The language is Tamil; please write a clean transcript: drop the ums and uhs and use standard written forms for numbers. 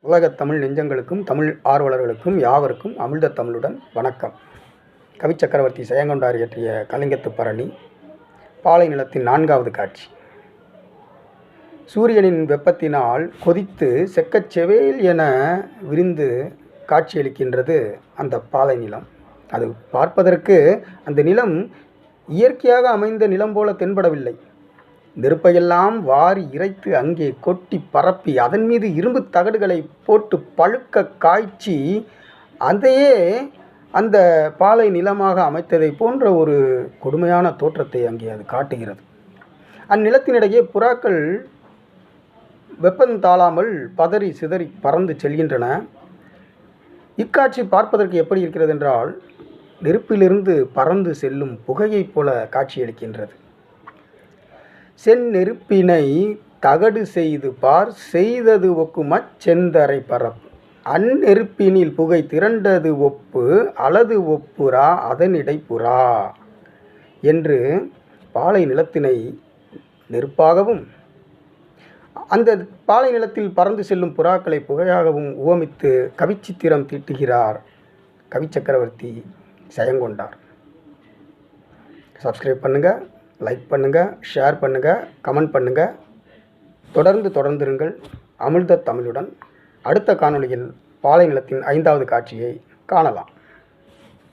உலகத் தமிழ் நெஞ்சங்களுக்கும் தமிழ் ஆர்வலர்களுக்கும் யாவருக்கும் அமிழ்த தமிழுடன் வணக்கம். கவி சக்கரவர்த்தி ஜெயங்கொண்டார் இயற்றிய கலிங்கத்து பரணி பாலை நிலத்தின் 4வது காட்சி. சூரியனின் வெப்பத்தினால் கொதித்து செக்கச்செவேல் என விரிந்து காட்சியளிக்கின்றது அந்த பாலை நிலம். அது பார்ப்பதற்கு அந்த நிலம் இயற்கையாக அமைந்த நிலம் போல தென்படவில்லை. நெருப்பையெல்லாம் வாரி இறைத்து அங்கே கொட்டி பரப்பி அதன் மீது இரும்பு தகடுகளை போட்டு பழுக்க காய்ச்சி அதையே அந்த பாலை நிலமாக அமைத்ததை போன்ற ஒரு கொடுமையான தோற்றத்தை அங்கே அது காட்டுகிறது. அந்நிலத்தினிடையே புறாக்கள் வெப்பம் தாழாமல் பதறி சிதறி பறந்து செல்கின்றன. இக்காட்சி பார்ப்பதற்கு எப்படி இருக்கிறது என்றால், நெருப்பிலிருந்து பறந்து செல்லும் புகையைப் போல காட்சியளிக்கின்றது. செந்நெருப்பினை தகடு செய்து பார், செய்தது ஒக்குமச் செந்தரை பரப்பு. அந்நெருப்பினில் புகை திரண்டது ஒப்பு, அளது ஒப்புரா அதனிடை புறா என்று பாலை நிலத்தினை நெருப்பாகவும் அந்த பாலை நிலத்தில் பறந்து செல்லும் புறாக்களை புகையாகவும் உவமித்து கவிச்சித்திரம் தீட்டுகிறார் கவி சக்கரவர்த்தி ஜெயங்கொண்டார். சப்ஸ்கிரைப் பண்ணுங்கள், லைக் பண்ணுங்கள், ஷேர் பண்ணுங்கள், கமெண்ட் பண்ணுங்கள். தொடர்ந்திருங்கள் அமிழ்த தமிழுடன். அடுத்த காணொளியில் பாலை நிலத்தின் 5வது காட்சியை காணலாம்.